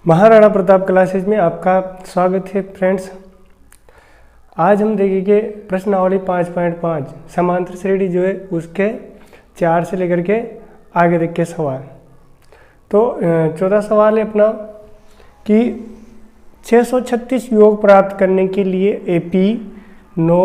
Maharana Pratap classes में आपका स्वागत है फ्रेंड्स। आज हम देखेंगे प्रश्नावली 5.5 समांतर श्रेणी जो है उसके 4 से लेकर के आगे तक के सवाल। तो 14 सवाल है अपना कि 636 योग प्राप्त करने के लिए AP 9,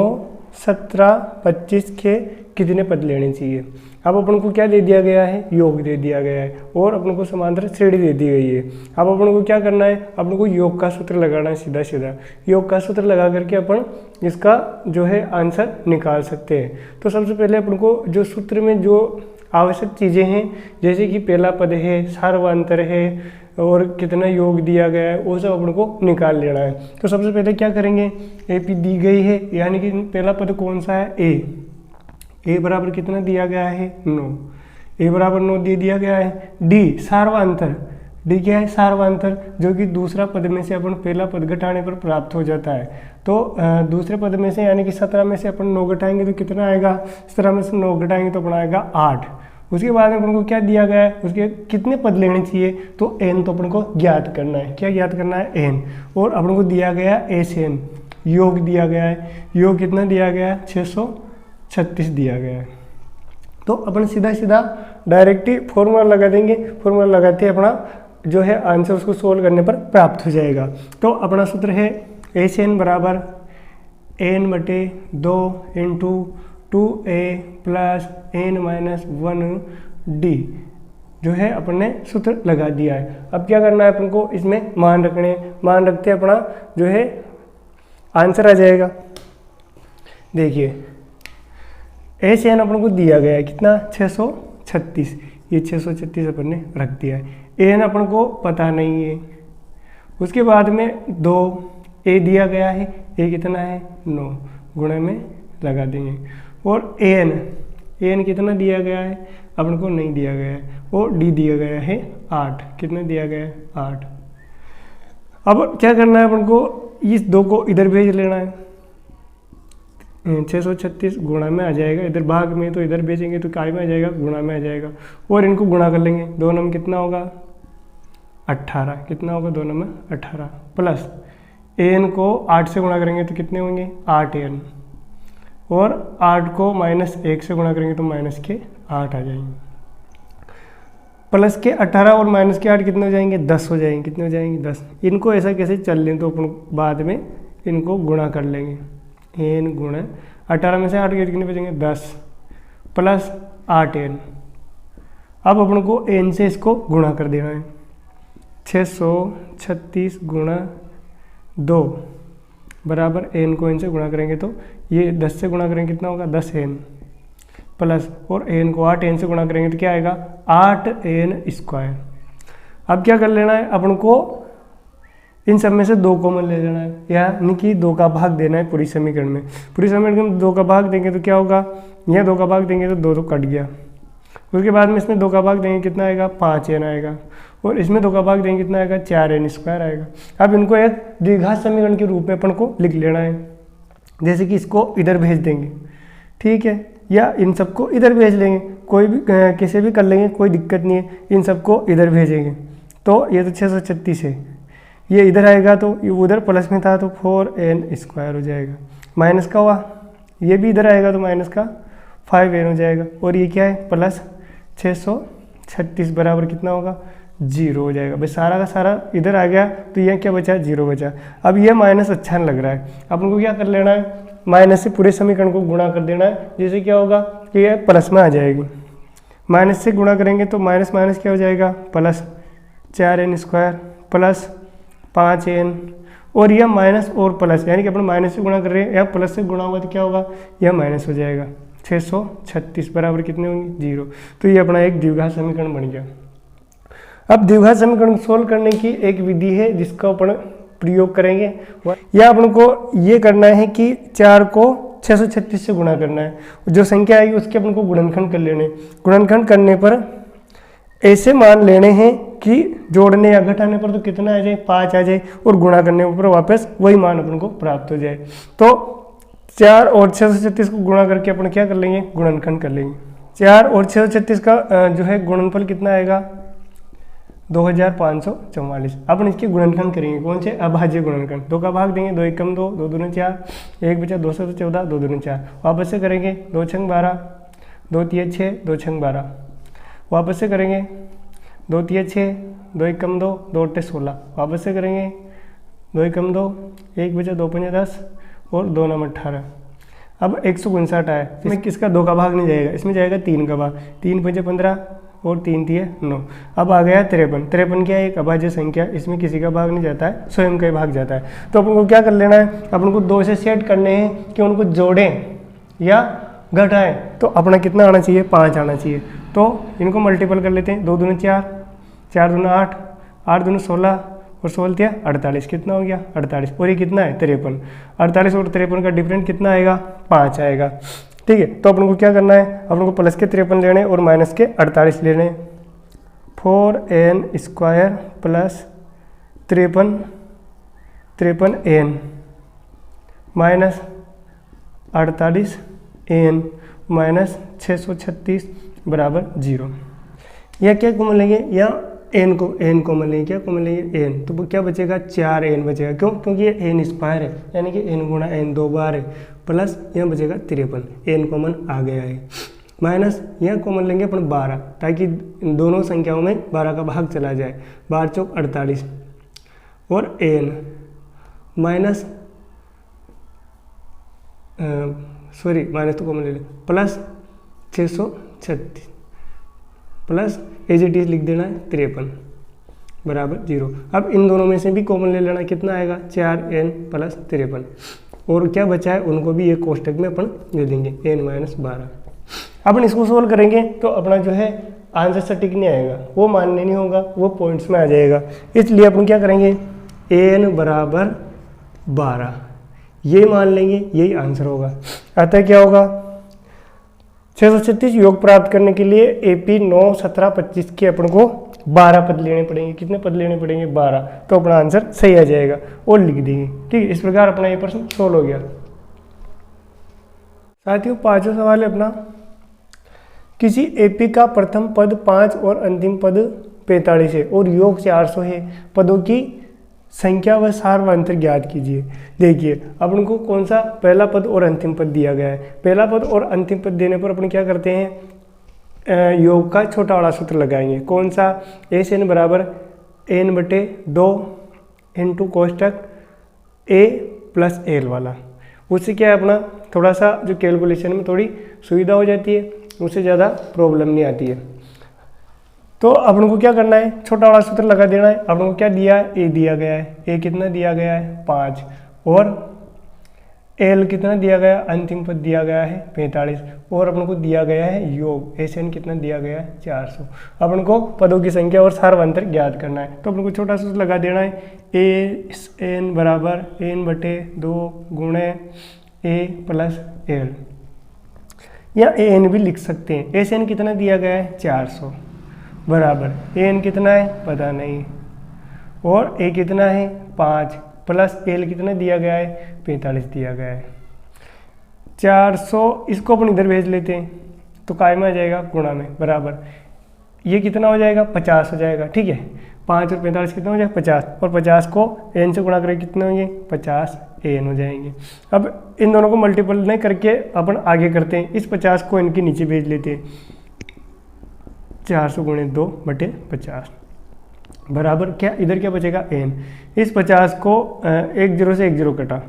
17, 25 के कितने पद लेने चाहिए। अब अपन को क्या दे दिया गया है, योग दे दिया गया है और अपन को समांतर श्रेणी दे दी गई है। अब अपन को क्या करना है, अपन को योग का सूत्र लगाना है। सीधा सीधा योग का सूत्र लगा करके अपन इसका जो है आंसर निकाल सकते हैं। तो सबसे पहले अपन को जो सूत्र में जो आवश्यक चीज़ें हैं, जैसे कि पहला पद है, सार्वंतर है और कितना योग दिया गया है, वो सब अपन को निकाल लेना है। तो सबसे पहले क्या करेंगे, AP दी गई है, यानी कि पहला पद कौन सा है, A बराबर कितना दिया गया है 9, A बराबर 9 दे दिया गया है। D सार्वंतर, D क्या है, सार्वंतर, जो कि दूसरा पद में से अपन पहला पद घटाने पर प्राप्त हो जाता है। तो दूसरे पद में से यानी कि 17 में से अपन 9 घटाएंगे तो कितना आएगा, 17 में से 9 घटाएंगे तो अपना आएगा 8। उसके बाद में अपन को क्या दिया गया है, उसके कितने पद लेने चाहिए, तो n तो अपन को ज्ञात करना है। क्या ज्ञात करना है, n। और अपन को दिया गया SN, योग दिया गया है। योग कितना दिया गया है, 636 दिया गया है। तो अपन सीधा सीधा डायरेक्ट ही फॉर्मूला लगा देंगे। फॉर्मूला लगाते अपना जो है आंसर उसको सोल्व करने पर प्राप्त हो जाएगा। तो अपना सूत्र है SN बराबर n/2 into 2a plus n-1d जो है अपन ने सूत्र लगा दिया है। अब क्या करना है अपन को, इसमें मान रखने, मान रखते अपना जो है आंसर आ जाएगा। देखिए SN अपन को दिया गया है कितना, 636, ये 636 अपन ने रख दिया है। n अपन को पता नहीं है। उसके बाद में 2a दिया गया है, a कितना है 9, गुणा में लगा देंगे। और an कितना दिया गया है, अपन को नहीं दिया गया है। और d दिया गया है 8, कितना दिया गया है 8। अब क्या करना है अपन को, इस 2 को इधर भेज लेना है। 636 गुणा में आ जाएगा, इधर भाग में तो इधर भेजेंगे तो काय में आ जाएगा, गुणा में आ जाएगा। और इनको गुणा कर लेंगे, 2 नम कितना होगा 18, कितना होगा 2 नम 18 प्लस an को 8 से गुणा करेंगे तो कितने होंगे 8n, और 8 को -1 से गुणा करेंगे तो माइनस के 8 आ जाएंगे। प्लस के 18 और माइनस के 8 कितने हो जाएंगे, 10 हो जाएंगे। कितने हो जाएंगे 10। इनको ऐसा कैसे चल लें तो अपन बाद में इनको गुणा कर लेंगे। n गुणा 18 में से 8 के कितने बचेंगे 10 प्लस 8n। अब अपन को n से इसको गुणा कर देना है। 636 गुणा 2 बराबर n को n से गुणा करेंगे तो ये 10 से गुणा करेंगे कितना होगा 10n प्लस, और n को 8n से गुणा करेंगे तो क्या आएगा 8n²। अब क्या कर लेना है अपन को, इन सब में से 2 कॉमन ले लेना है, यानी कि 2 का भाग देना है पूरी समीकरण में। पूरी समीकरण में 2 का भाग देंगे तो क्या होगा, यह 2 का भाग देंगे तो 2 तो कट गया। उसके बाद में इसमें 2 का भाग देंगे कितना आएगा 5n आएगा, और इसमें 2 का भाग देंगे कितना आएगा 4n² आएगा। अब इनको एक द्विघात समीकरण के रूप में अपन को लिख लेना है, जैसे कि इसको इधर भेज देंगे, ठीक है, या इन सबको इधर भेज लेंगे, कोई भी कैसे भी कर लेंगे, कोई दिक्कत नहीं है। इन सबको इधर भेजेंगे तो ये तो 636 है, ये इधर आएगा तो ये उधर प्लस में था तो 4n² हो जाएगा। माइनस का हुआ, ये भी इधर आएगा तो माइनस का 5n हो जाएगा। और ये क्या है प्लस 636 बराबर कितना होगा 0 हो जाएगा। भाई सारा का सारा इधर आ गया तो यह क्या बचा 0 बचा। अब ये माइनस अच्छा नहीं लग रहा है, अपन को क्या कर लेना है, माइनस से पूरे समीकरण को गुणा कर देना है। जैसे क्या होगा कि यह प्लस में आ जाएगी, माइनस से गुणा करेंगे तो माइनस माइनस क्या हो जाएगा प्लस 4n² प्लस 5n, और यह माइनस और प्लस, यानी कि अपन माइनस से गुणा कर रहे हैं, या प्लस से गुणा होगा तो क्या होगा यह माइनस हो जाएगा। 636 बराबर कितने होंगे 0। तो ये अपना एक द्विघात समीकरण बन गया। अब द्विघात समीकरण सोल्व करने की एक विधि है जिसका अपन प्रयोग करेंगे, या अपन को ये करना है कि 4 को 636 से गुणा करना है, जो संख्या आएगी उसके अपन को गुणनखंड कर लेने। गुणनखंड करने पर ऐसे मान लेने हैं कि जोड़ने या घटाने पर तो कितना आ जाए 5 आ जाए, और गुणा करने पर वापस वही मान अपन को प्राप्त हो जाए। तो 4 और 636 को गुणा करके अपन क्या कर लेंगे, गुणनखंड कर लेंगे। 4 और 636 का जो है गुणनफल कितना आएगा 2544। अपन इसके गुणनखंड करेंगे, कौन से? अभाज्य गुणनखंड। 2 का भाग देंगे, 2 एकम 2, 2 दूनी 4, 1 बचा 214, 2 दूनी 4। वापस से करेंगे, 2 छंग 12, 2 तिया 6, 2 छंग 12। वापस से करेंगे, 2 तिया 6, 2 एकम 2, 2 अट्ठे 16। वापस से करेंगे, 2 एकम 2, 1 बचा 2 पंजे 10 और 2 नम 18। अब 159 आया, इसमें किसका 2 का भाग नहीं जाएगा, इसमें जाएगा 3 का भाग। 3 पंजे 15 और 3 तिये 9। अब आ गया 53। 53 क्या है? एक अभाज्य संख्या, इसमें किसी का भाग नहीं जाता है, स्वयं का ही भाग जाता है। तो अपन को क्या कर लेना है, अपन को 2 से सेट करने हैं कि उनको जोड़ें या घटाएं। तो अपना कितना आना चाहिए? 5 आना चाहिए। तो इनको मल्टीपल कर लेते हैं, 2 दूनी 4, 4 दूनी 8, 8 दूनी 16 और 16 तिया 48। कितना हो गया? 48। और ये कितना है? 53। 48 और 53 का डिफरेंट कितना आएगा? 5 आएगा। ठीक है, तो अपन को क्या करना है, अपन को प्लस के 53 लेने और माइनस के 48 लेने। 4n square plus 53n minus 48n minus 636 बराबर 0। यह क्या कॉमन लेंगे? या n कॉमन लेंगे। क्या कॉमन लेंगे? n। तो क्या बचेगा? 4n बचेगा। क्यों? क्योंकि ये n स्क्वायर है, यानी कि n गुणा n 2 बार है, प्लस यहाँ बचेगा 53, n कॉमन आ गया है। माइनस यहाँ कॉमन लेंगे अपन 12, ताकि दोनों संख्याओं में 12 का भाग चला जाए। 12 चौक 48 और n माइनस माइनस तो कॉमन ले लें, plus 636 plus as it is लिख देना है 53 बराबर 0। अब इन दोनों में से भी कॉमन ले लेना, कितना आएगा? 4n plus 53। और क्या बचा है उनको भी एक कोष्टक में अपन दे देंगे, n माइनस 12। अपन इसको सोल्व करेंगे तो अपना जो है आंसर सटीक नहीं आएगा, वो मानने नहीं होगा, वो पॉइंट्स में आ जाएगा। इसलिए अपन क्या करेंगे, n बराबर 12 ये मान लेंगे, यही आंसर होगा। अतः क्या होगा, 636 योग प्राप्त करने के लिए AP 9, 17, 25 के अपन को 12 पद लेने पड़ेंगे। कितने पद लेने पड़ेंगे? 12। तो अपना आंसर सही आ जाएगा और लिख देंगे। ठीक है, इस प्रकार अपना ये प्रश्न सोल्व हो गया। साथियों, 5वां सवाल है अपना, किसी AP का प्रथम पद 5 और अंतिम पद 45 है और योग 400 है। पदों की संख्या व सार्वंतर ज्ञात कीजिए। देखिए अपन को कौन सा पहला पद और अंतिम पद दिया गया है। पहला पद और अंतिम पद देने पर अपन क्या करते हैं, योग का छोटा वाला सूत्र लगाएंगे। कौन सा? SN बराबर n/2 इंटू कोष्टक A प्लस L वाला। उससे क्या है अपना थोड़ा सा जो कैलकुलेशन में थोड़ी सुविधा हो जाती है, उससे ज़्यादा प्रॉब्लम नहीं आती है। तो अपन को क्या करना है, छोटा वाला सूत्र लगा देना है। अपन को क्या दिया है? A दिया गया है। A कितना दिया गया है? 5। और L कितना दिया गया? अंतिम पद दिया गया है 45। और अपन को दिया गया है योग SN कितना दिया गया है? 400। अपन को पदों की संख्या और सार्वंतर ज्ञात करना है। तो अपन को छोटा सूत्र लगा देना है, AN बराबर n/2 गुणे A प्लस L, या AN भी लिख सकते हैं। SN कितना दिया गया है? 400 बराबर AN कितना है? पता नहीं। और A कितना है? 5 प्लस L कितना दिया गया है? 45 दिया गया है। 400 इसको अपन इधर भेज लेते हैं तो काय में आ जाएगा? गुणा में, बराबर ये कितना हो जाएगा? 50 हो जाएगा। ठीक है, 5 और 45 कितना हो जाएगा? 50। और 50 को n से गुणा करें कितने होंगे? 50 n हो जाएंगे। अब इन दोनों को मल्टीपल नहीं करके अपन आगे करते हैं, इस 50 को इनके नीचे भेज लेते हैं। 400 गुणे 2/50 बराबर क्या, इधर क्या बचेगा? n। इस 50 को 1 0 से 1 0 कटा,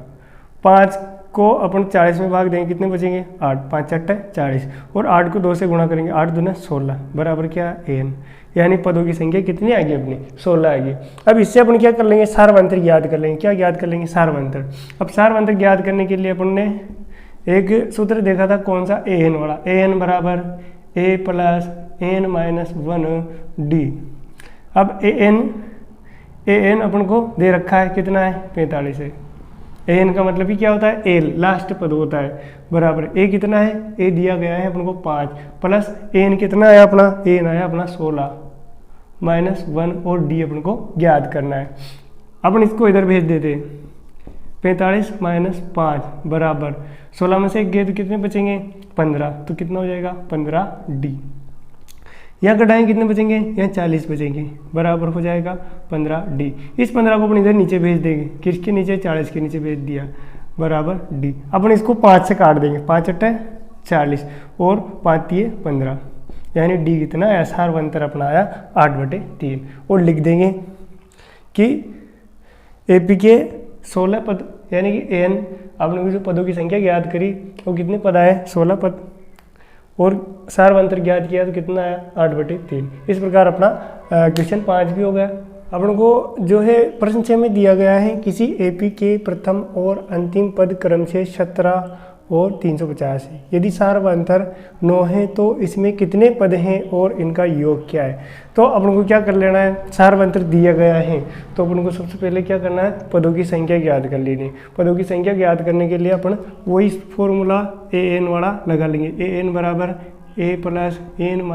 5 को अपन 40 में भाग देंगे, कितने बचेंगे? 8। 5 × 8 = 40 और 8 को 2 से गुणा करेंगे, 8 दूना 16 बराबर क्या? n। यानी पदों की संख्या कितनी आ गई अपनी? 16 आ गई। अब इससे अपन क्या कर लेंगे? सार्वंतर ज्ञात कर लेंगे। क्या ज्ञात कर लेंगे? सार्वंतर। अब सार्वंतर ज्ञात करने के लिए अपन ने एक सूत्र देखा था, कौन सा? an वाला। an बराबर A plus n minus 1D। अब an अपन को दे रखा है, कितना है? 45 है। an का मतलब ही क्या होता है? L लास्ट पद होता है, बराबर A कितना है? A दिया गया है अपन को 5 प्लस n कितना आया अपना? n आया अपना 16 माइनस 1 और D अपन को ज्ञात करना है। अपन इसको इधर भेज देते हैं, 45 माइनस 5 बराबर 16 में से 1 गए तो कितने बचेंगे? 15। तो कितना हो जाएगा? 15D। यहाँ घटाएं कितने बचेंगे, यहाँ 40 बचेंगे, बराबर हो जाएगा 15D। इस 15 को अपन इधर नीचे भेज देंगे, किसके नीचे, 40 के नीचे भेज दिया, बराबर D। अपन इसको 5 से काट देंगे, 5 × 40 और 5 × 15, यानी D कितना आया, सारवंतर अपना आया 8/3। और लिख देंगे कि AP के 16 पद, यानी कि AN आपने जो पदों की संख्या ज्ञात करी वो कितने पद आए, 16 पद, और सारवंतर ज्ञात किया तो कितना आया, 8/3। इस प्रकार अपना क्वेश्चन 5 भी हो गया। अपन को जो है प्रश्न 6 में दिया गया है, किसी AP के प्रथम और अंतिम पद क्रम से 17 और 350 है। यदि सारवंतर 9 है तो इसमें कितने पद हैं और इनका योग क्या है। तो अपन को क्या कर लेना है, सारवंतर दिया गया है तो अपन को सबसे पहले क्या करना है, पदों की संख्या ज्ञात कर लेनी। पदों की संख्या ज्ञात करने के लिए अपन वही फॉर्मूला AN वाला लगा लेंगे, AN बराबर A + N -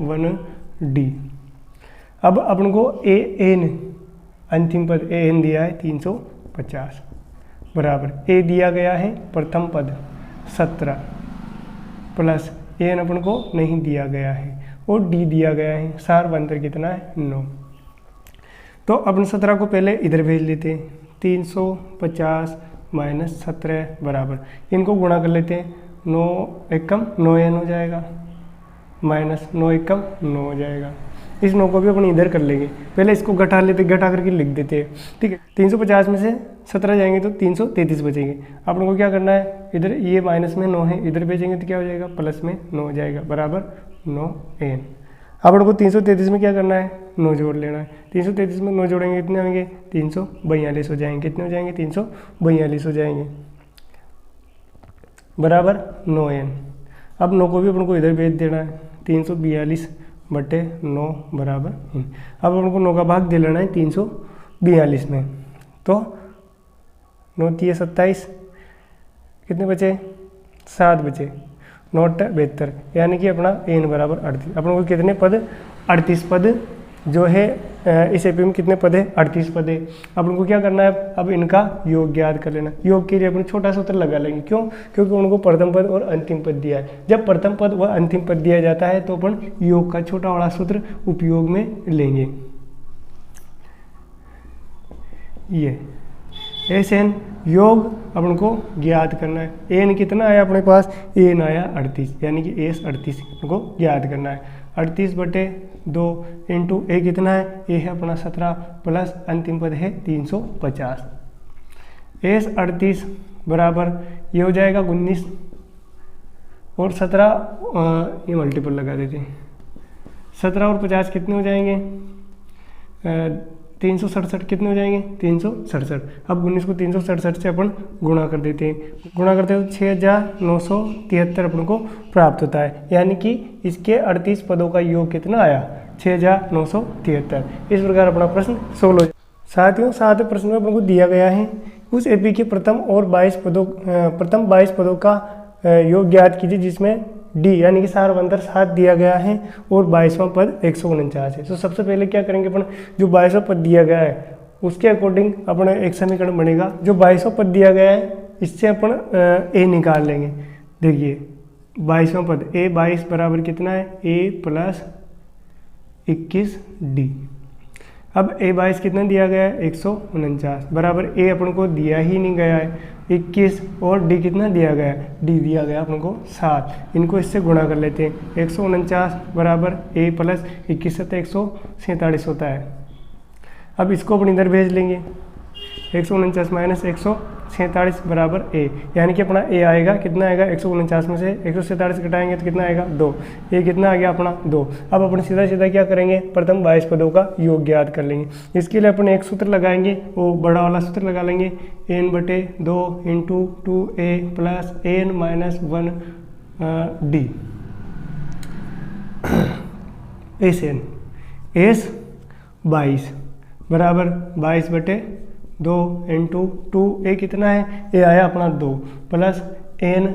1D। अब अपन को AN अंतिम पद AN दिया है 350, बराबर A दिया गया है प्रथम पद 17 प्लस AN अपन को नहीं दिया गया है, और D दिया गया है, सारवंतर कितना है, 9। तो अपन 17 को पहले इधर भेज लेते हैं, 350 - 17 बराबर, इनको गुणा कर लेते हैं, 9 एकम 9N हो जाएगा, माइनस 9 एकम 9 हो जाएगा। इस 9 को भी अपन इधर कर लेंगे, पहले इसको घटा लेते, घटा करके लिख देते हैं, ठीक है। 350 में से 17 जाएंगे तो 333 बचेंगे। अपन को क्या करना है, इधर ये माइनस में 9 है, इधर भेजेंगे तो क्या हो जाएगा, प्लस में 9 हो जाएगा, बराबर 9N। अपन को 333 में क्या करना है, 9 जोड़ लेना है। 333 में 9 जोड़ेंगे कितने होंगे, 342 हो जाएंगे। कितने हो जाएंगे, 342 हो जाएंगे, बराबर 9N। अब 9 को भी अपन को इधर भेज देना है, 342/9 बराबर N। अब अपन को 9 का भाग दे लेना है 342 में, तो 9 × 27, कितने बचे, 7 बचे, 9 × 72, यानी कि अपना N बराबर 38। अपन को कितने पद, 38 पद जो है इस AP में कितने पद है, 38 पद है। अपन को क्या करना है, अब इनका योग ज्ञात कर लेना। योग के लिए अपन छोटा सूत्र लगा लेंगे, क्यों, क्योंकि उनको प्रथम पद और अंतिम पद दिया है। जब प्रथम पद व अंतिम पद दिया जाता है तो अपन योग का छोटा वाला सूत्र उपयोग में लेंगे। ये SN योग अपन को ज्ञात करना है। AN कितना आया अपने पास, AN आया 38, यानी कि AS 38 को ज्ञात करना है। 38/2 इंटू A कितना है, A है अपना 17 प्लस अंतिम पद है 350। AS 38 बराबर ये हो जाएगा 19 और 17 ये मल्टीपल लगा देते हैं, 17 और 50 कितने हो जाएंगे, 367 कितने हो जाएंगे, 367। अब 19 को 367 से अपन गुणा कर देते हैं, गुणा करते हैं तो 6973 अपन को प्राप्त होता है, यानी कि इसके 38 पदों का योग कितना आया, 6973। इस प्रकार अपना प्रश्न सोल्व हो। साथियों, 7वें प्रश्न में अपन को दिया गया है उस AP के प्रथम 22 पदों का योग ज्ञात कीजिए जिसमें D यानी कि सारवंतर 7 दिया गया है और 22वां पद 149 है। तो सबसे पहले क्या करेंगे अपन, जो 22वां पद दिया गया है उसके अकॉर्डिंग अपना एक समीकरण बनेगा। जो 22वां पद दिया गया है इससे अपन A निकाल लेंगे। देखिए 22वां पद A 22 बराबर कितना है, A + 21D। अब A 22 कितना दिया गया है, 149 बराबर A अपन को दिया ही नहीं गया है 21, और D कितना दिया गया है, D दिया गया अपन को 7। इनको इससे गुणा कर लेते हैं, 149 बराबर A + 21 से 147 होता है। अब इसको अपन इधर भेज लेंगे, 149 - 147 बराबर A, यानी कि अपना A आएगा कितना आएगा, 149 में से 147 घटाएंगे तो कितना आएगा, 2। A कितना आ गया अपना 2। अब अपन सीधा सीधा क्या करेंगे, प्रथम 22 पदों का योग ज्ञात कर लेंगे। इसके लिए अपन एक सूत्र लगाएंगे, वो बड़ा वाला सूत्र लगा लेंगे, N/2 into 2A + N - 1D। SN S 22 बराबर 22/2 इंटू 2A कितना है, A आया अपना 2 प्लस N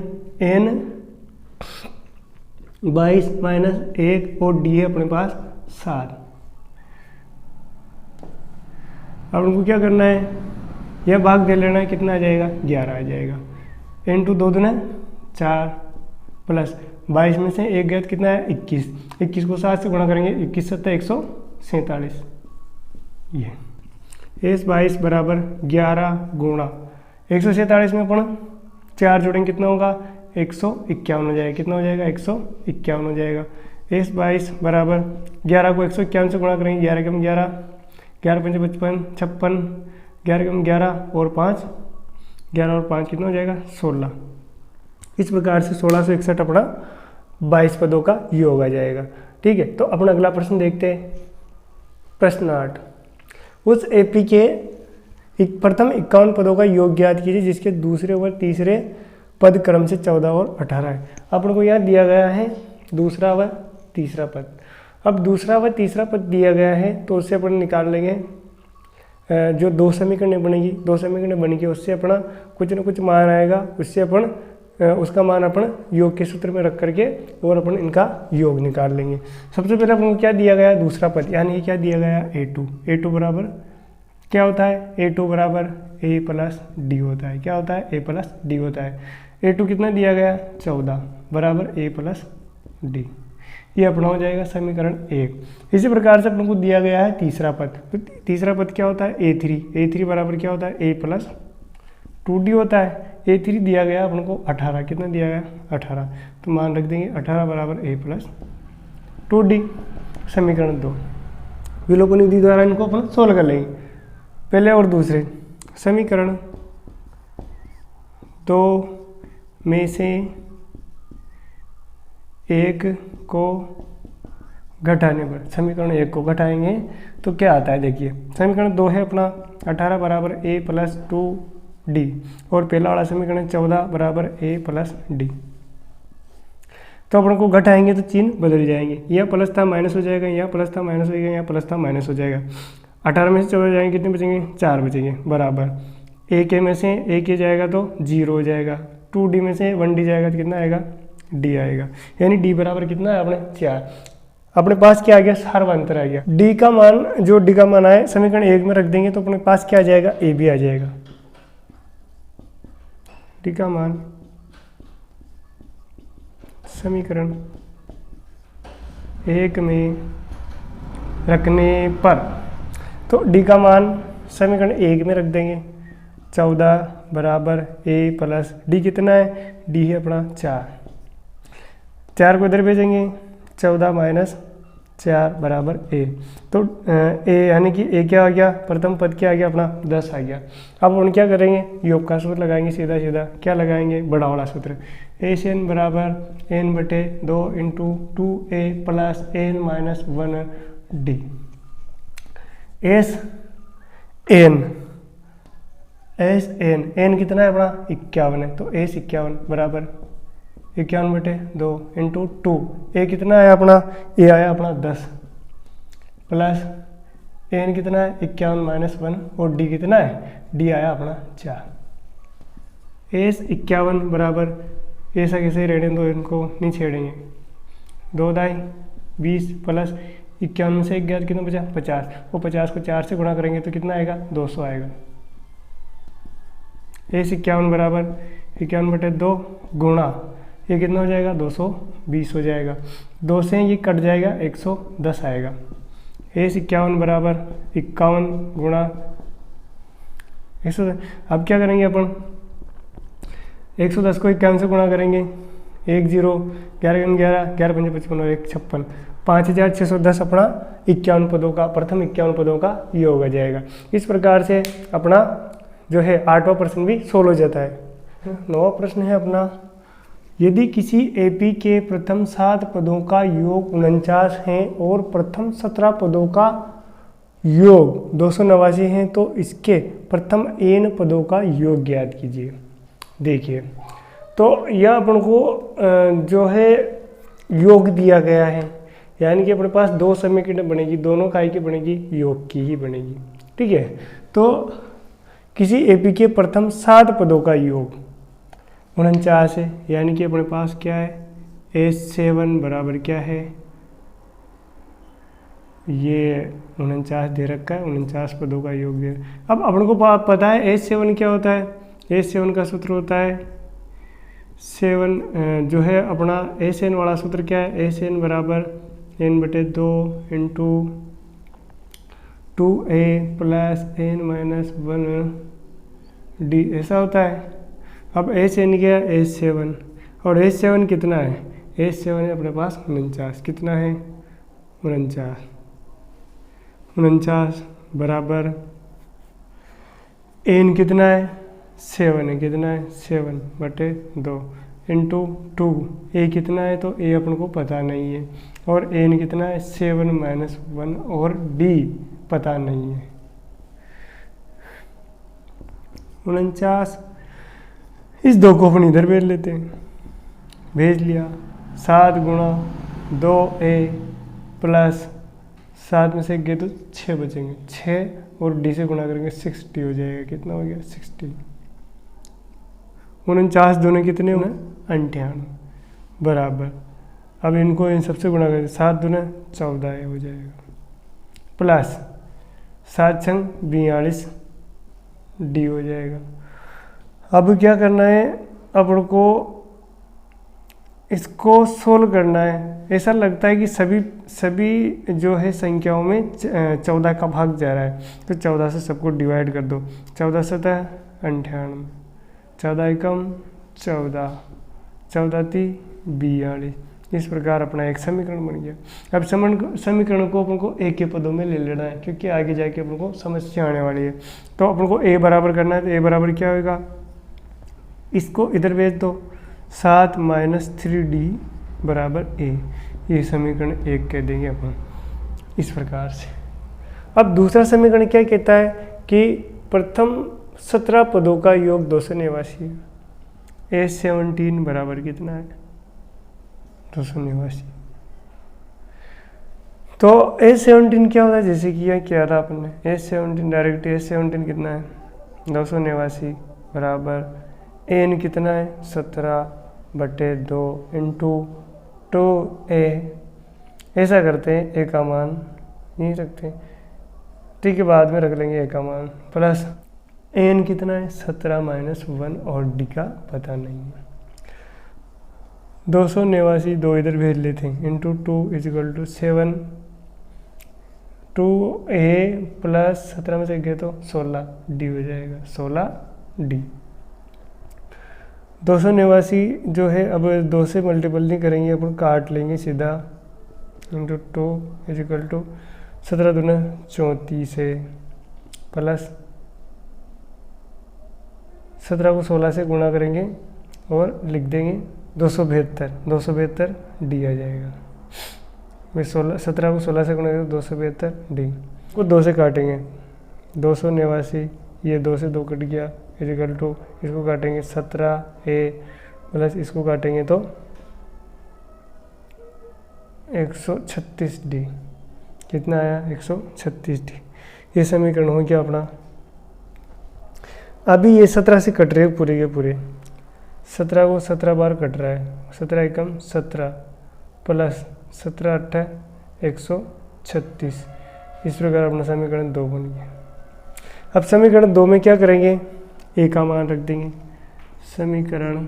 22 - 1 और D है अपने पास 7। अब उनको क्या करना है, यह भाग दे लेना है, कितना आ जाएगा, 11 आ जाएगा। इंटू 2 दूना 4 प्लस 22 में से एक गया तो कितना है 21, 21 को 7 से गुणा करेंगे, 21 7 147, ये एस 22 बराबर 11 गुणा 147 में अपन 4 जोड़ेंगे कितना होगा 151 हो जाएगा, कितना हो जाएगा 151 हो जाएगा। एस 22 बराबर 11 को 151 से गुणा करेंगे, 11 कम 11, 11 पंच 55, 56, 11 कम 11 और 5, 11 और 5 कितना हो जाएगा 16। इस प्रकार से 1661 अपना 22 पदों का योग आ जाएगा। ठीक है, तो अपना अगला प्रश्न देखते हैं। प्रश्न 8, उस एपी के प्रथम 51 पदों का योग ज्ञात कीजिए जिसके दूसरे व तीसरे पद क्रम से 14 और 18 है। अपन को यहाँ दिया गया है दूसरा व तीसरा पद। अब दूसरा व तीसरा पद दिया गया है तो उससे अपन निकाल लेंगे जो 2 समीकरण बनेगी, 2 समीकरण बनेगी उससे अपना कुछ ना कुछ मान आएगा, उससे अपन उसका मान अपन योग के सूत्र में रख करके और अपन इनका योग निकाल लेंगे। सबसे पहले अपन को क्या दिया गया दूसरा पद, यानी क्या दिया गया a2 बराबर क्या होता है a2 बराबर a प्लस डी होता है। क्या होता है a प्लस डी होता है। a2 कितना दिया गया 14 बराबर a प्लस डी, ये अपना हो जाएगा समीकरण 1। इसी प्रकार से अपन को दिया गया है तीसरा पद, तो तीसरा पद क्या होता है a3 बराबर क्या होता है a प्लस 2d होता है। a3 दिया गया अपन को 18, कितना दिया गया 18, तो मान रख देंगे 18 बराबर a प्लस 2d। समीकरण 2 विलोपन द्वारा इनको अपन सोल्व कर लेंगे, पहले और दूसरे। समीकरण 2 में से एक को घटाने पर, समीकरण 1 को घटाएंगे तो क्या आता है देखिए। समीकरण 2 है अपना 18 बराबर a प्लस 2d और पहला वाला समीकरण 14 बराबर a प्लस डी। तो अपन को घटाएंगे तो चिन्ह बदल जाएंगे, यह प्लस था माइनस हो जाएगा, यह प्लस था माइनस हो जाएगा, यह प्लस था माइनस हो जाएगा। 18 में से 14 जाएंगे कितने बचेंगे 4 बचेंगे बराबर a के में से a के जाएगा तो 0 हो जाएगा, 2d में से 1d जाएगा तो कितना आएगा d आएगा, यानी d बराबर कितना है अपने 4। अपने पास क्या आ गया सार्वंतर आ गया। d का मान जो d का मान आए समीकरण 1 में रख देंगे तो अपने पास क्या आ जाएगा a भी आ जाएगा। d का मान समीकरण 1 में रखने पर, तो d का मान समीकरण 1 में रख देंगे 14 बराबर a प्लस डी, कितना है d है अपना 4 को इधर भेजेंगे 14 माइनस 4 बराबर a, तो a यानी कि a क्या आ गया प्रथम पद क्या आ गया अपना 10 आ गया। अब हम क्या करेंगे योग का सूत्र लगाएंगे, सीधा सीधा क्या लगाएंगे बड़ा वाला सूत्र, a से n बराबर n बटे 2 into 2a plus n minus 1d। S n कितना है अपना 51 है, तो एस 51 बराबर 51 बटे 2 इंटू 2, ए कितना है अपना ए आया अपना 10 प्लस एन कितना है 51 माइनस 1 और डी कितना है डी आया अपना 4। एस 51 बराबर ऐसा कैसे रहने दो, इनको नहीं छेड़ेंगे, 2 दाई 20 प्लस 51 में से 1 गया कितना बचा 50, वो 50 को 4 से गुणा करेंगे तो कितना आएगा 200 आएगा। एस 51 बराबर 51 बटे 2 गुणा ये कितना हो जाएगा 220 हो जाएगा, 2 से ये कट जाएगा 110 आएगा। एस 51 बराबर 51 गुणा 110। अब क्या करेंगे अपन 110 को 51 से गुणा करेंगे, 1 0 11 11 11 5 55 और 1 56, 5610 अपना 51 पदों का प्रथम 51 पदों का योग आ जाएगा। इस प्रकार से अपना जो है 8वां प्रश्न भी सोल्व हो जाता है। 9वां प्रश्न है अपना, यदि किसी एपी के प्रथम 7 पदों का योग 49 है और प्रथम 17 पदों का योग 289 है तो इसके प्रथम n पदों का योग ज्ञात कीजिए। देखिए तो यह अपन को जो है योग दिया गया है, यानी कि अपने पास 2 समीकरण बनेगी, दोनों काय की बनेगी योग की ही बनेगी। ठीक है, तो किसी एपी के प्रथम 7 पदों का योग 49 है, यानी कि अपने पास क्या है S7 बराबर क्या है, ये 49 दे रखा है, 49 पदों का योग दे। अब अपन को पता है S7 क्या होता है, S7 का सूत्र होता है 7 जो है अपना एस एन वाला सूत्र क्या है, एस एन बराबर n/2 into 2a plus n-1d ऐसा होता है। अब एस एन क्या है, S7 और S7 कितना है, S7 है अपने पास 49, कितना है 49 बराबर n कितना है 7 है, कितना है 7/2 इंटू 2 a कितना है, तो a अपन को पता नहीं है और n कितना है 7-1 और d पता नहीं है 49। इस 2 को अपन इधर भेज लेते हैं, भेज लिया 7 गुणा 2a प्लस 7 में से गए तो 6 बचेंगे, 6 और d से गुणा करेंगे 60 हो जाएगा, कितना हो गया 60। 49 दोनों कितने होंगे 98 बराबर, अब इनको इन सबसे गुणा करेंगे 7 दूने 14 हो जाएगा प्लस 7 छंग 42 डी हो जाएगा। अब क्या करना है, अपन को इसको सोल्व करना है। ऐसा लगता है कि सभी जो है संख्याओं में 14 का भाग जा रहा है, तो 14 से सबको डिवाइड कर दो, 14 सतह 98, 14 एकम 14, 14 ती 42। इस प्रकार अपना एक समीकरण बन गया। अब समीकरण को अपन को एक के पदों में ले लेना है, क्योंकि आगे जाके अपन को समस्या आने वाली है। तो अपन को a बराबर करना है, तो a बराबर क्या होगा, इसको इधर भेज दो, 7 - 3d बराबर a, ये समीकरण 1 कह देंगे अपन इस प्रकार से। अब दूसरा समीकरण क्या कहता है कि प्रथम 17 पदों का योग 289 है। A17 बराबर कितना है 289। तो A17 क्या होता है, जैसे कि यह किया था अपन ने, A17 डायरेक्ट A17 कितना है 289 बराबर n कितना है 17/2 इंटू 2a। ऐसा करते हैं a का मान नहीं रखते, ठीक है बाद में रख लेंगे a का मान, प्लस n कितना है 17-1 और d का पता नहीं है। 289 दो इधर भेज लेते हैं, इंटू 2 = 7, 2a प्लस 17 में से गए तो 16 d हो जाएगा, 16d। 289 जो है अब 2 से मल्टीपल नहीं करेंगे, अपन काट लेंगे सीधा, इंटू 2 = 17 दूना 34 है, प्लस 17 को 16 से गुणा करेंगे और लिख देंगे 272 डी आ जाएगा। मैं 17 को 16 से गुणा करेंगे 272 डी को 2 से काटेंगे, 289 ये 2 से 2 कट गया, = इसको काटेंगे 17a प्लस इसको काटेंगे तो 136d, कितना आया 136d। ये समीकरण हो गया अपना। अभी ये 17 से कट रहे पूरे के पूरे, 17 को 17 बार कट रहा है, 17 एकम 17 प्लस 17 × 136। इस प्रकार अपना समीकरण 2 बन गया। अब समीकरण 2 में क्या करेंगे, a का मान रख देंगे। समीकरण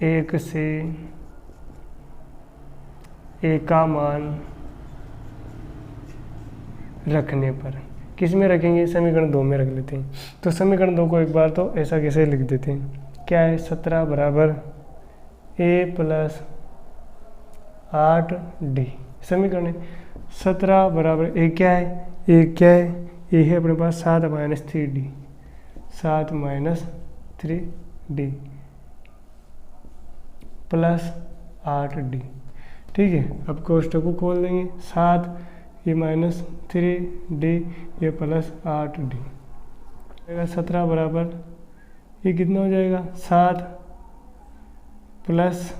1 से a का मान रखने पर किस में रखेंगे, समीकरण 2 में रख लेते हैं। तो समीकरण 2 को एक बार तो ऐसा कैसे लिख देते हैं, क्या है 17 बराबर a प्लस 8d। समीकरण है 17 बराबर a क्या है, a है अपने पास 7 - 3d, 7 - 3d प्लस 8d। ठीक है, अब कोष्ठक को खोल देंगे, 7 ये -3d ये प्लस 8d, 17 बराबर ये कितना हो जाएगा 7 प्लस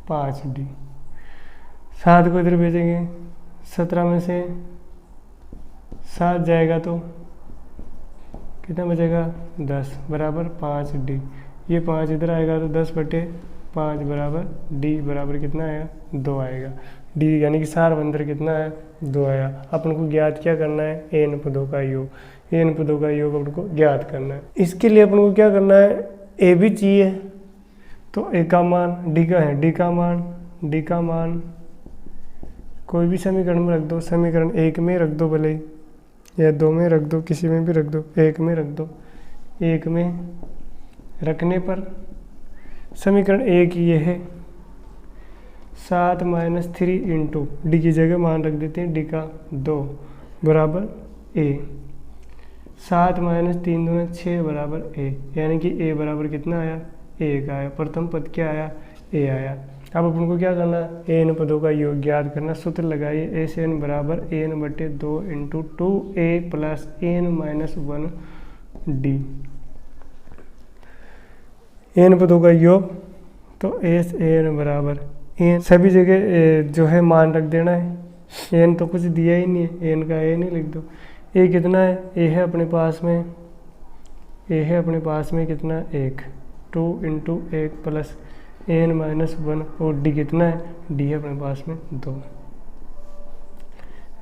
5d। 7 को इधर भेजेंगे, 17 में से 7 जाएगा तो कितना बचेगा 10 बराबर 5d। ये 5 इधर आएगा तो 10/5 बराबर d बराबर कितना आएगा 2 आएगा। d यानी कि सार अंतर कितना है 2 आया। अपन को ज्ञात क्या करना है, n पदों का योग, n पदों का योग अपन को ज्ञात करना है। इसके लिए अपन को क्या करना है, a भी चाहिए, तो ए का मान डी का है, डी का मान कोई भी समीकरण में रख दो, समीकरण 1 में रख दो भले ही, या 2 में रख दो, किसी में भी रख दो, 1 में रख दो। 1 में रखने पर समीकरण 1 ये है 7 - 3 इंटू डी की जगह मान रख देते हैं डी का 2 बराबर ए। 7 - 3 दूना 6 बराबर ए, यानी कि ए बराबर कितना आया, 1 आया। प्रथम पद क्या आया, ए आया। अब अपन को क्या करना, एन पदों का योग ज्ञात करना। सूत्र लगाइए, ए से एन बराबर एन बटे 2 into 2a plus n minus 1 d. N पदों का योग, तो एस एन बराबर एन, सभी जगह जो है मान रख देना है। एन तो कुछ दिया ही नहीं है, एन का ए नहीं लिख दो। ए कितना है, ए है अपने पास में, ए है अपने पास में कितना, 1, 2 इंटू 1 प्लस एन माइनस 1, और डी कितना है, डी है अपने पास में 2।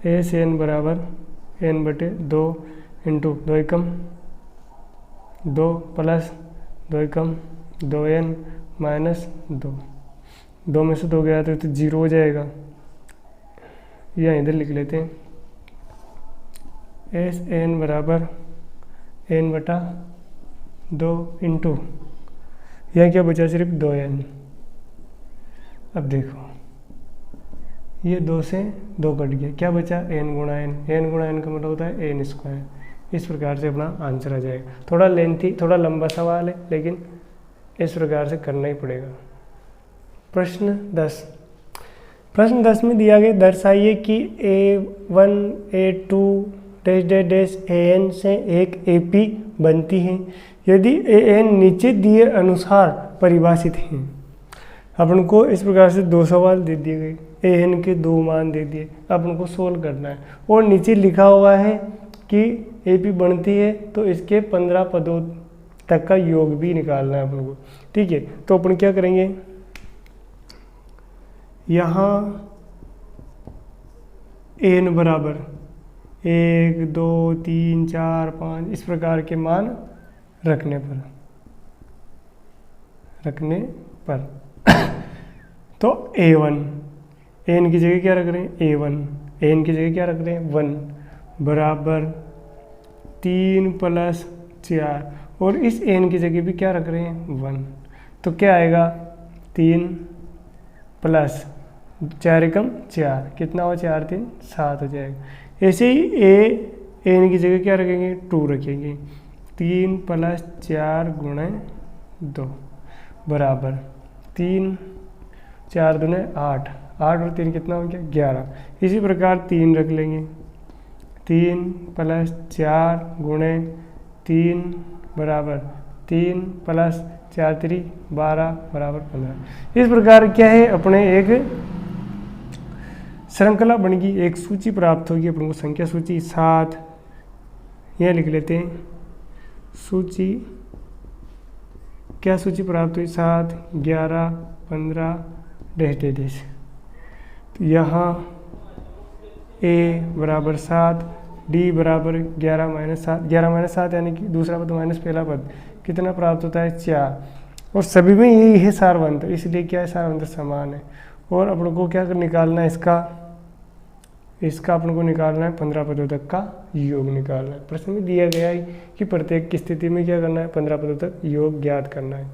ए से एन बराबर एन बटे 2 इंटू 2 एकम 2 प्लस 2 एकम 2n माइनस 2। 2 में से 2 गया तो 0 हो जाएगा, या इधर लिख लेते हैं। एस एन बराबर एन बटा 2 इंटू, यह क्या बचा, सिर्फ 2n। अब देखो ये 2 से 2 कट गया, क्या बचा, n गुणा n। n गुणा n का मतलब होता है n स्क्वायर। इस प्रकार से अपना आंसर आ जाएगा। थोड़ा लेंथी, थोड़ा लंबा सवाल है, लेकिन इस प्रकार से करना ही पड़ेगा। प्रश्न 10, प्रश्न 10 में दिया गया, दर्शाइए कि a1 a2 dash dash dash an से एक AP बनती है यदि an नीचे दिए अनुसार परिभाषित है। अपन को इस प्रकार से 2 सवाल दे दिए गए, an के 2 मान दे दिए, अपन को सोल्व करना है। और नीचे लिखा हुआ है कि AP बनती है तो इसके 15 पदों तक का योग भी निकालना है अपन को। ठीक है, तो अपन क्या करेंगे, यहाँ n बराबर 1 2 3 4 5 इस प्रकार के मान रखने पर तो a1, n की जगह क्या रख रहे हैं, a1, n की जगह क्या रख रहे हैं, 1 बराबर 3 प्लस 4, और इस n की जगह भी क्या रख रहे हैं, 1। तो क्या आएगा, 3 प्लस 4 एकम 4, कितना हो, 4 3 7 हो जाएगा। ऐसे ही n की जगह क्या रखेंगे, 2 रखेंगे। 3 प्लस 4 गुणे 2 बराबर 3 4 दूने 8, 8 और 3 कितना हो गया, 11। इसी प्रकार 3 रख लेंगे, 3 प्लस 4 गुणे 3 बराबर 3 प्लस 4 3 12 बराबर 15। इस प्रकार क्या है, अपने एक श्रृंखला बनेगी, एक सूची प्राप्त होगी अपन को, संख्या सूची 7, यह लिख लेते हैं सूची, क्या सूची प्राप्त हुई, 7 11 15 डैश डैश डैश। तो यहाँ a बराबर 7, d बराबर 11 माइनस 7, 11 माइनस 7 यानी कि दूसरा पद माइनस पहला पद, कितना प्राप्त होता है, 4। और सभी में यही है सारवंत, इसलिए क्या है, सारवंत समान है। और अपन को क्या निकालना है, इसका अपन को निकालना है 15 पदों तक का योग निकालना है। प्रश्न में दिया गया है कि प्रत्येक की स्थिति में क्या करना है, 15 पदों तक योग ज्ञात करना है।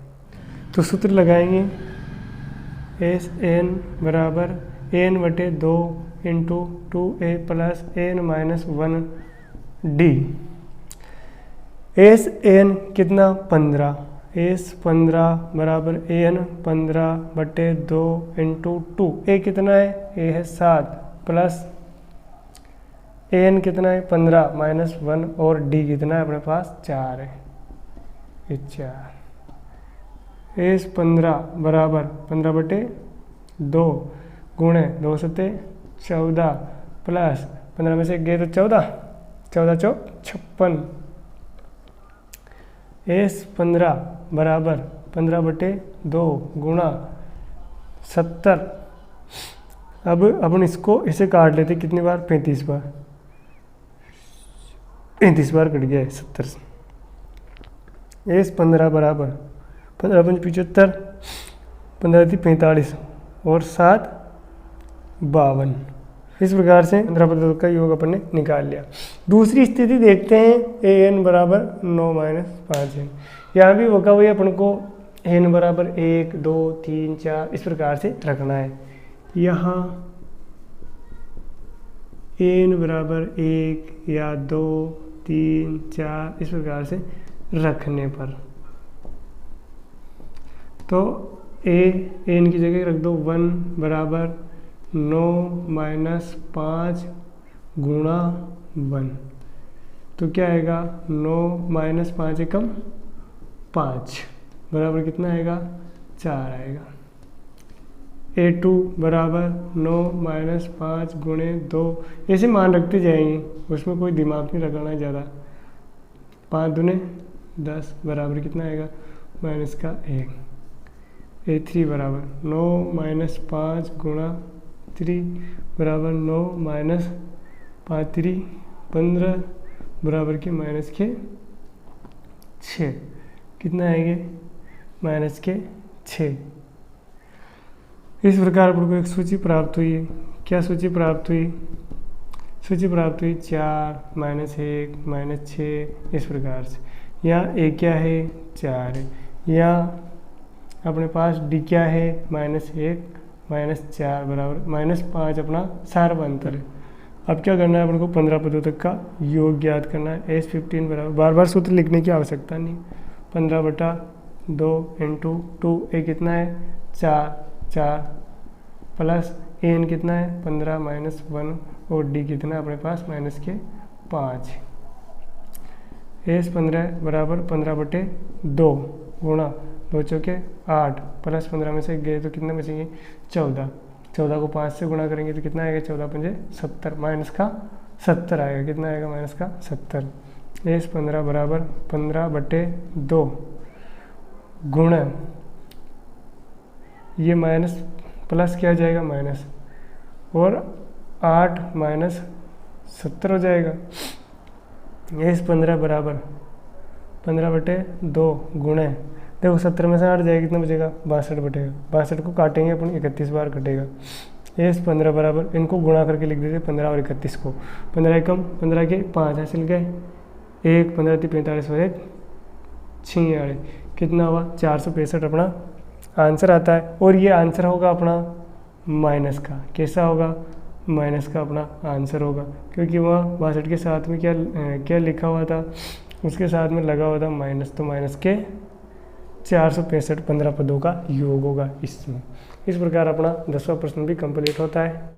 तो सूत्र लगाएंगे, एस एन बराबर n बटे 2 into 2a plus n minus 1 d. S n कितना, 15, एस 15 बराबर n 15 बटे 2 इंटू 2, a कितना है, a है 7 प्लस an कितना है, 15 माइनस 1, और d कितना है, अपने पास 4 है, ये 4। एस 15 बराबर 15 बटे 2 गुणे 2 सते 14 प्लस 15 में से गए तो 14, 14 चौक 56। एस 15 बराबर 15 बटे 2 गुणा 70। अब अपन इसको इसे काट लेते, कितनी बार, 35 बार, 35 बार कट गया है 70 से। एस 15 बराबर 15 5 75 15×45 और 7 52। इस प्रकार से 15 पदों का योग अपन ने निकाल लिया। दूसरी स्थिति देखते हैं, an बराबर 9 - 5n। यहाँ भी होगा वही अपन को n बराबर 1 2 3 4 इस प्रकार से रखना है। यहाँ n बराबर 1 या 2 3 4 इस प्रकार से रखने पर तो n की जगह रख दो 1 बराबर 9 - 5 गुणा 1। तो क्या आएगा 9 - 5 एकम 5 बराबर कितना आएगा 4 आएगा। a2 बराबर 9 - 5 गुणे 2। ऐसे मान रखते जाएंगे, उसमें कोई दिमाग नहीं लगाना ज़्यादा। 5 दूने 10 बराबर कितना आएगा -1। a3 बराबर 9 - 5 गुणा 3 बराबर 9 - 5 3 15 बराबर के -6 कितना आएंगे -6। इस प्रकार अपन को एक सूची प्राप्त हुई है। क्या सूची प्राप्त हुई? सूची प्राप्त हुई 4 -1 -6 इस प्रकार से। यहाँ a क्या है 4 है। यहाँ अपने पास d क्या है -1 -4 बराबर -5 अपना सार्व अंतर है। अब क्या करना है अपन को 15 पदों तक का योग ज्ञात करना है। S15 बराबर बार बार सूत्र लिखने की आवश्यकता नहीं। 15/2 × 2 a कितना है 4 प्लस n कितना है 15 - 1 और d कितना है अपने पास -5। S15 बराबर 15/2 गुणा 2 चौके 8 प्लस 15 में से गए तो कितने बचेंगे 14। 14 को 5 से गुणा करेंगे तो कितना आएगा 14 × 5 = 70 -70 आएगा। कितना आएगा -70। S15 बराबर 15/2 गुणा ये माइनस प्लस क्या हो जाएगा माइनस और 8 - 70 हो जाएगा। S15 बराबर 15/2 गुणे देखो 70 में से 8 जाएगा कितना बचेगा 62 बटेगा। 62 को काटेंगे अपन 31 बार कटेगा। S15 बराबर इनको गुणा करके लिख देते 15 और 31 को। 15 एकम 15 के 5 हासिल गए 1 15 × 45 और 1 46 कितना हुआ 465 अपना आंसर आता है। और ये आंसर होगा अपना माइनस का। कैसा होगा माइनस का अपना आंसर होगा क्योंकि वहाँ 62 के साथ में क्या लिखा हुआ था उसके साथ में लगा हुआ था माइनस। तो माइनस के 465 15 पदों का योग होगा इसमें। इस प्रकार अपना 10वां प्रश्न भी कंप्लीट होता है।